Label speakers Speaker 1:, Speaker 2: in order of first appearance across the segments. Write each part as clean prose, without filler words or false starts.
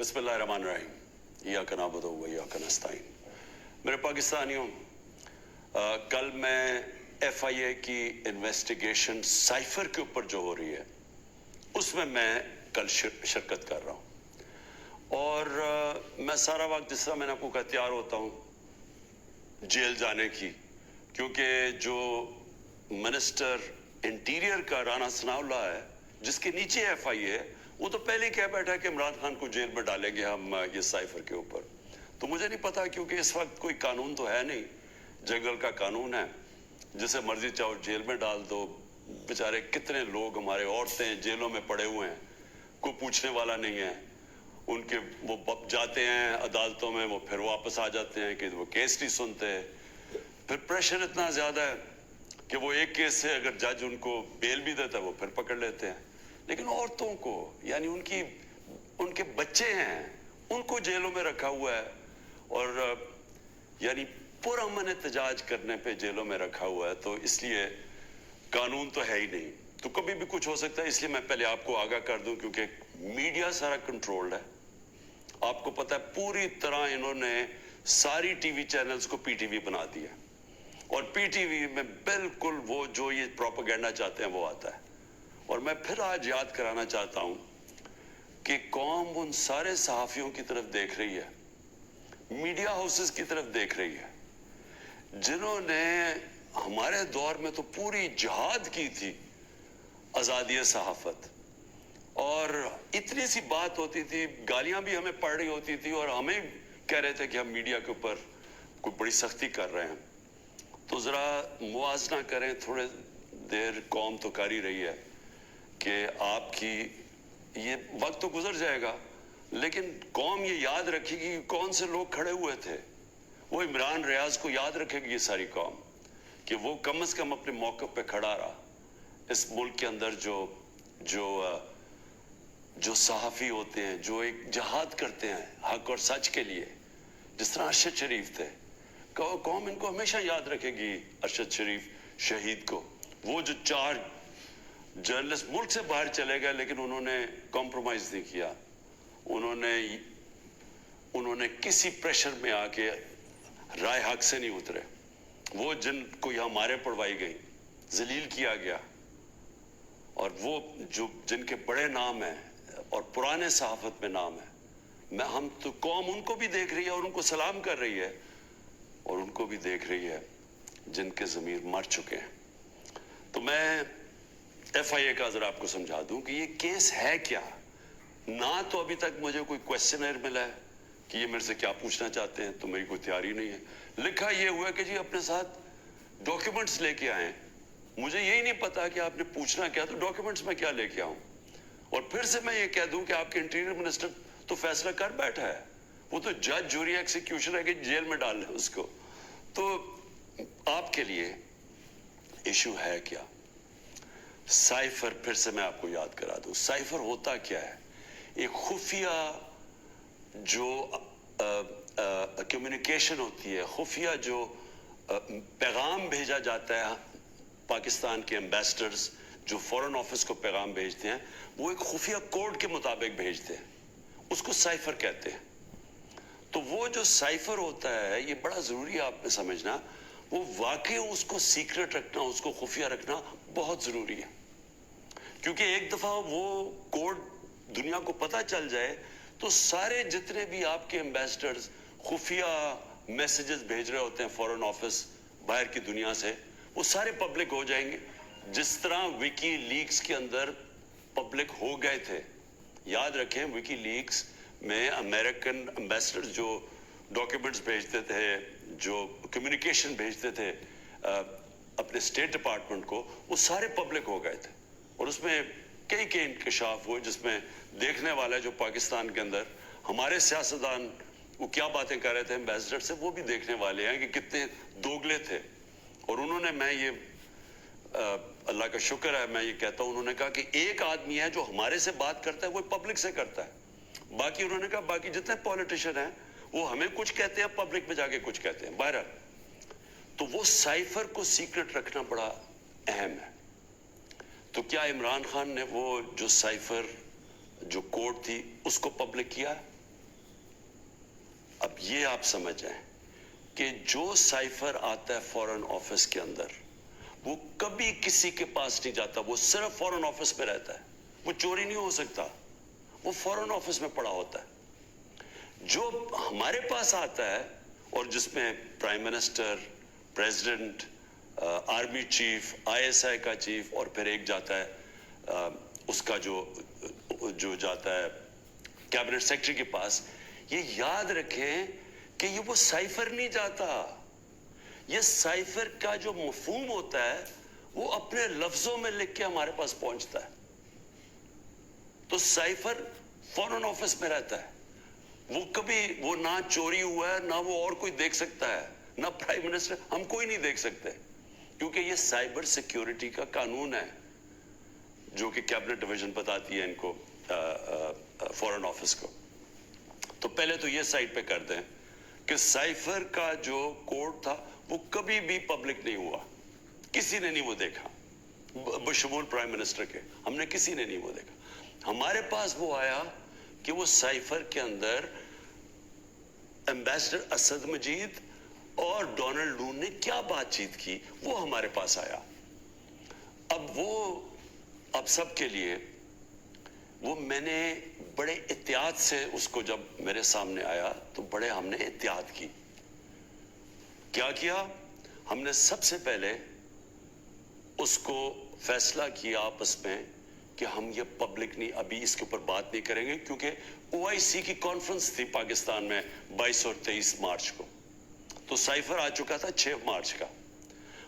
Speaker 1: बिस्मिल्लाहिर्रहमानिर्रहीम इय्याका नअबुदु व इय्याका नस्तईन। मेरे पाकिस्तानियों, कल मैं FIA की इन्वेस्टिगेशन साइफर के ऊपर जो हो रही है उसमें मैं कल शिरकत कर रहा हूँ और मैं सारा वक्त जिस तरह मैंने आपको कहा तैयार होता हूँ जेल जाने की, क्योंकि जो मिनिस्टर इंटीरियर का राना सनाउल्लाह है जिसके नीचे FIA है, वो तो पहले ही कह बैठा है कि इमरान खान को जेल में डालेंगे हम ये साइफर के ऊपर। तो मुझे नहीं पता, क्योंकि इस वक्त कोई कानून तो है नहीं, जंगल का कानून है, जिसे मर्जी चाहो जेल में डाल दो। बेचारे कितने लोग हमारे औरतें जेलों में पड़े हुए हैं, कोई पूछने वाला नहीं है उनके। वो जाते हैं अदालतों में, वो फिर वापस आ जाते हैं कि वो केस नहीं सुनते। फिर प्रेशर इतना ज्यादा है कि वो एक केस से अगर जज उनको बेल भी देता है वो फिर पकड़ लेते हैं। लेकिन औरतों को, यानी उनके बच्चे हैं, उनको जेलों में रखा हुआ है और यानी पुरअमन एहतजाज करने पे जेलों में रखा हुआ है। तो इसलिए कानून तो है ही नहीं, तो कभी भी कुछ हो सकता है। इसलिए मैं पहले आपको आगाह कर दूं, क्योंकि मीडिया सारा कंट्रोल्ड है। आपको पता है पूरी तरह इन्होंने सारी टीवी चैनल्स को PTV बना दिया और PTV में बिल्कुल वो जो ये प्रोपेगेंडा चाहते हैं वो आता है। और मैं फिर आज याद कराना चाहता हूं कि कौम उन सारे सहाफियों की तरफ देख रही है, मीडिया हाउसेस की तरफ देख रही है, जिन्होंने हमारे दौर में तो पूरी जिहाद की थी आजादी सहाफत, और इतनी सी बात होती थी, गालियां भी हमें पड़ रही होती थी और हमें कह रहे थे कि हम मीडिया के ऊपर कोई बड़ी सख्ती कर रहे हैं। तो जरा मुआजना करें, थोड़े देर कौम तो कर ही रही है कि आपकी ये वक्त तो गुजर जाएगा, लेकिन कौम ये याद रखेगी कि कौन से लोग खड़े हुए थे। वो इमरान रियाज को याद रखेगी ये सारी कौम कि वो कम से कम अपने मौके पे खड़ा रहा। इस मुल्क के अंदर जो सहाफी होते हैं, जो एक जहाद करते हैं हक और सच के लिए, जिस तरह अरशद शरीफ थे, कौम इनको हमेशा याद रखेगी। अरशद शरीफ शहीद को, वो जो 4 जर्नलिस्ट मुल्क से बाहर चले गए लेकिन उन्होंने कॉम्प्रोमाइज नहीं किया, उन्होंने किसी प्रेशर में आके राय हक से नहीं उतरे। वो जिनको यहाँ मारे पड़वाई गई, जलील किया गया, और वो जो जिनके बड़े नाम हैं और पुराने सहाफत में नाम है, हम तो कौम उनको भी देख रही है और उनको सलाम कर रही है, और उनको भी देख रही है जिनके ज़मीर मर चुके हैं। तो मैं FIA का जरा आपको समझा दूं कि ये केस है क्या। ना तो अभी तक मुझे कोई क्वेश्चनर मिला है कि ये मेरे से क्या पूछना चाहते हैं, तो मेरी कोई तैयारी नहीं है। लिखा ये हुआ कि जी अपने साथ डॉक्यूमेंट्स लेके आए। मुझे यही नहीं पता कि आपने पूछना क्या, तो डॉक्यूमेंट्स में क्या लेके आऊं। और फिर से मैं ये कह दूं कि आपके इंटीरियर मिनिस्टर तो फैसला कर बैठा है, वो तो जज जूरी एक्सिक्यूशन है कि जेल में डाल रहे उसको। तो आपके लिए इशू है क्या। साइफर, फिर से मैं आपको याद करा दूं, साइफर होता क्या है। एक खुफिया जो कम्युनिकेशन होती है, खुफिया जो पैगाम भेजा जाता है, पाकिस्तान के एम्बेसडर्स जो फॉरेन ऑफिस को पैगाम भेजते हैं, वो एक खुफिया कोड के मुताबिक भेजते हैं, उसको साइफर कहते हैं। तो वो जो साइफर होता है, ये बड़ा जरूरी है आपने समझना, वो वाकई उसको सीक्रेट रखना, उसको खुफिया रखना बहुत जरूरी है। क्योंकि एक दफा वो कोड दुनिया को पता चल जाए तो सारे जितने भी आपके एम्बेसडर्स खुफिया मैसेजेस भेज रहे होते हैं फॉरेन ऑफिस बाहर की दुनिया से, वो सारे पब्लिक हो जाएंगे, जिस तरह विकी लीक्स के अंदर पब्लिक हो गए थे। याद रखें, विकी लीक्स में अमेरिकन एम्बेसडर्स जो डॉक्यूमेंट्स भेजते थे, जो कम्युनिकेशन भेजते थे अपने स्टेट डिपार्टमेंट को, वो सारे पब्लिक हो गए थे। और उसमें कई इंकशाफ हुए, जिसमें देखने वाला जो पाकिस्तान के अंदर हमारे सियासतदान वो क्या बातें कर रहे थे एम्बेसडर से, वो भी देखने वाले हैं कि कितने दोगले थे। और उन्होंने, मैं ये अल्लाह का शुक्र है, मैं ये कहता हूँ, उन्होंने कहा कि एक आदमी है जो हमारे से बात करता है, वो पब्लिक से करता है। बाकी उन्होंने कहा बाकी जितने पॉलिटिशियन हैं वो हमें कुछ कहते हैं, पब्लिक में जाके कुछ कहते हैं। बहरहाल, तो वो साइफर को सीक्रेट रखना बड़ा अहम है। तो क्या इमरान खान ने वो जो साइफर जो कोड थी उसको पब्लिक किया? अब ये आप समझ जाएं कि जो साइफर आता है फॉरेन ऑफिस के अंदर, वो कभी किसी के पास नहीं जाता, वो सिर्फ फॉरेन ऑफिस में रहता है, वो चोरी नहीं हो सकता, वो फॉरेन ऑफिस में पड़ा होता है। जो हमारे पास आता है और जिसमें prime minister, president, army chief, ISI का चीफ और फिर एक जाता है उसका जो जाता है कैबिनेट सेक्रेटरी के पास, ये याद रखें कि ये वो साइफर नहीं जाता। ये साइफर का जो मफहूम होता है वो अपने लफ्जों में लिख के हमारे पास पहुंचता है। तो साइफर फॉरेन ऑफिस में रहता है, वो कभी वो ना चोरी हुआ है, ना वो और कोई देख सकता है, ना प्राइम मिनिस्टर, हम कोई नहीं देख सकते, क्योंकि ये साइबर सिक्योरिटी का कानून है जो कि कैबिनेट डिवीजन बताती है इनको, फॉरेन ऑफिस को। तो पहले तो ये साइड पे कर दें कि साइफर का जो कोड था वो कभी भी पब्लिक नहीं हुआ, किसी ने नहीं वो देखा, बशमूल प्राइम मिनिस्टर के, हमने किसी ने नहीं वो देखा। हमारे पास वो आया कि वो साइफर के अंदर एम्बेसडर असद मजीद और डोनाल्ड नून ने क्या बातचीत की, वो हमारे पास आया। अब सबके लिए वो मैंने बड़े एहतियात से उसको, जब मेरे सामने आया तो बड़े हमने एहतियात की। क्या किया हमने? सबसे पहले उसको फैसला किया आपस में कि हम ये पब्लिक नहीं, अभी इसके ऊपर बात नहीं करेंगे, क्योंकि ओआईसी की कॉन्फ्रेंस थी पाकिस्तान में 22 और 23 मार्च को, तो साइफर आ चुका था 6 मार्च का।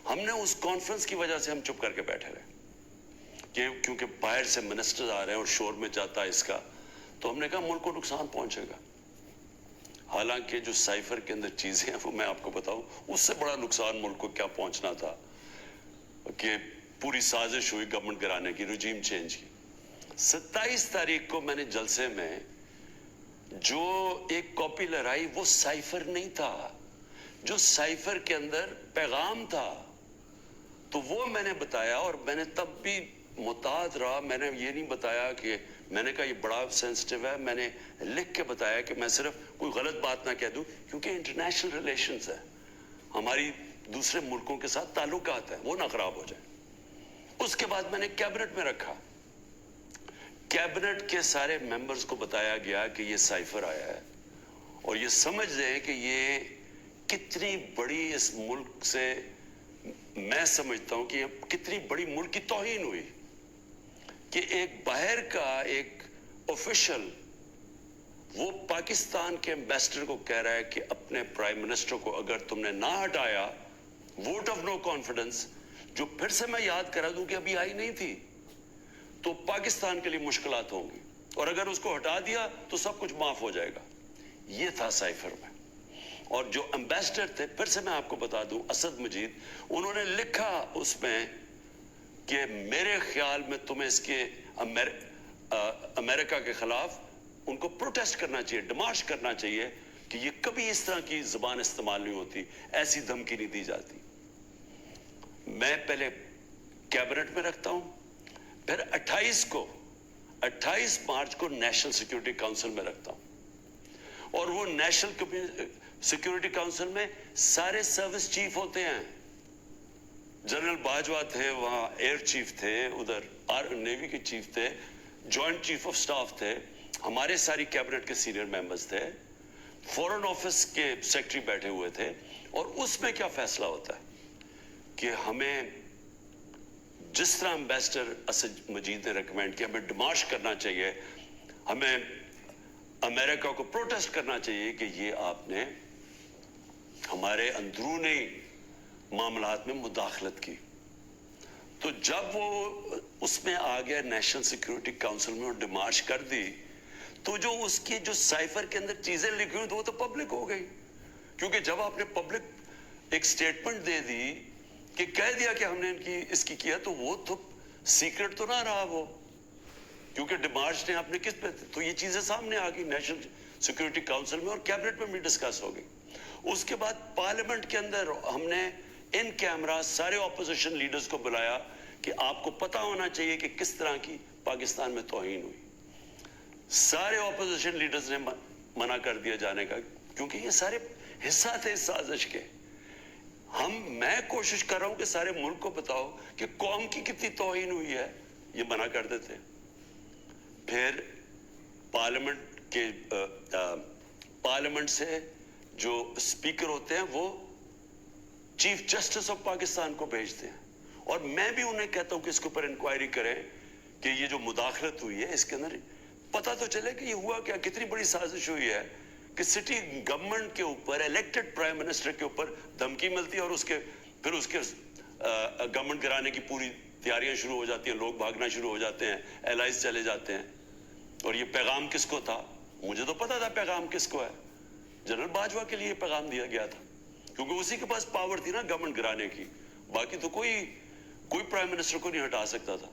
Speaker 1: हमने उस कॉन्फ्रेंस की वजह से हम चुप करके बैठे रहे क्योंकि बाहर से मिनिस्टर आ रहे हैं और शोर में जाता है इसका, तो हमने कहा मुल्क को नुकसान पहुंचेगा। हालांकि जो साइफर के अंदर चीजें हैं वो मैं आपको बताऊं, उससे बड़ा नुकसान मुल्क को क्या पहुंचना था कि पूरी साजिश हुई गवर्नमेंट गिराने की, रजीम चेंज की। 27 तारीख को मैंने जलसे में जो एक कॉपी लहराई वो साइफर नहीं था, जो साइफर के अंदर पैगाम था, तो वो मैंने बताया। और मैंने तब भी मुताद रहा, मैंने ये नहीं बताया कि मैंने कहा ये बड़ा सेंसिटिव है, मैंने लिख के बताया कि मैं सिर्फ कोई गलत बात ना कह दूं, क्योंकि इंटरनेशनल रिलेशंस है, हमारी दूसरे मुल्कों के साथ ताल्लुकात है, वो ना खराब हो जाए। उसके बाद मैंने कैबिनेट में रखा, कैबिनेट के सारे मेंबर्स को बताया गया कि ये साइफर आया है, और ये समझ लें कि ये कितनी बड़ी इस मुल्क से, मैं समझता हूं कि ये कितनी बड़ी मुल्क की तौहीन हुई कि एक बाहर का एक ऑफिशियल वो पाकिस्तान के एम्बेसडर को कह रहा है कि अपने प्राइम मिनिस्टर को अगर तुमने ना हटाया, वोट ऑफ नो कॉन्फिडेंस, जो फिर से मैं याद करा दूं कि अभी आई नहीं थी, तो पाकिस्तान के लिए मुश्किलात होंगी, और अगर उसको हटा दिया तो सब कुछ माफ हो जाएगा। ये था साइफर में। और जो एम्बेसडर थे, फिर से मैं आपको बता दूं, असद मजीद, उन्होंने लिखा उसमें कि मेरे ख्याल में तुम्हें इसके अमेरिका के खिलाफ उनको प्रोटेस्ट करना चाहिए, डिमार्च करना चाहिए कि ये कभी इस तरह की जुबान इस्तेमाल नहीं होती, ऐसी धमकी नहीं दी जाती। मैं पहले कैबिनेट में रखता हूं, फिर 28 मार्च को नेशनल सिक्योरिटी काउंसिल में रखता हूं, और वो नेशनल सिक्योरिटी काउंसिल में सारे सर्विस चीफ होते हैं। जनरल बाजवा थे वहां, एयर चीफ थे उधर, नेवी के चीफ थे, जॉइंट चीफ ऑफ स्टाफ थे, हमारे सारी कैबिनेट के सीनियर मेंबर्स थे, फॉरेन ऑफिस के सेक्रेटरी बैठे हुए थे। और उसमें क्या फैसला होता है कि हमें, जिस तरह एम्बेसडर असद मजीद ने रिकमेंड किया, हमें डिमार्च करना चाहिए, हमें अमेरिका को प्रोटेस्ट करना चाहिए कि ये आपने हमारे अंदरूनी मामलात में मुदाखलत की। तो जब वो उसमें आ गया नेशनल सिक्योरिटी काउंसिल में और डिमार्च कर दी, तो जो उसकी जो साइफर के अंदर चीजें लिखी हुई वो तो पब्लिक हो गई, क्योंकि जब आपने पब्लिक एक स्टेटमेंट दे दी कि कह दिया कि हमने इसकी किया, तो वो तो सीक्रेट तो ना रहा वो, क्योंकि डिमार्च ने आपने किस पे, तो ये चीजें सामने आ गई नेशनल सिक्योरिटी काउंसिल में और कैबिनेट में भी डिस्कस हो गई। उसके बाद पार्लियामेंट के अंदर हमने इन कैमरा सारे ऑपोजिशन लीडर्स को बुलाया कि आपको पता होना चाहिए कि किस तरह की पाकिस्तान में तौहीन हुई। सारे ऑपोजिशन लीडर्स ने मना कर दिया जाने का, क्योंकि ये सारे हिस्सा थे इस साजिश के। मैं कोशिश कर रहा हूं कि सारे मुल्क को बताओ कि कौम की कितनी तौहीन हुई है, ये मना कर देते। फिर पार्लियामेंट से जो स्पीकर होते हैं वो चीफ जस्टिस ऑफ पाकिस्तान को भेजते हैं, और मैं भी उन्हें कहता हूं कि इसके ऊपर इंक्वायरी करें कि ये जो मुदाखलत हुई है इसके अंदर पता तो चले कि ये हुआ क्या, कितनी बड़ी साजिश हुई है कि सिटी गवर्नमेंट के ऊपर, इलेक्टेड प्राइम मिनिस्टर के ऊपर धमकी मिलती है, और फिर उसके गवर्नमेंट गिराने की पूरी तैयारियां शुरू हो जाती हैं, लोग भागना शुरू हो जाते हैं, एलाइज चले जाते हैं। और ये पैगाम किसको था? मुझे तो पता था पैगाम किसको है, जनरल बाजवा के लिए पैगाम दिया गया था, क्योंकि उसी के पास पावर थी ना गवर्नमेंट गिराने की। बाकी तो कोई प्राइम मिनिस्टर को नहीं हटा सकता था।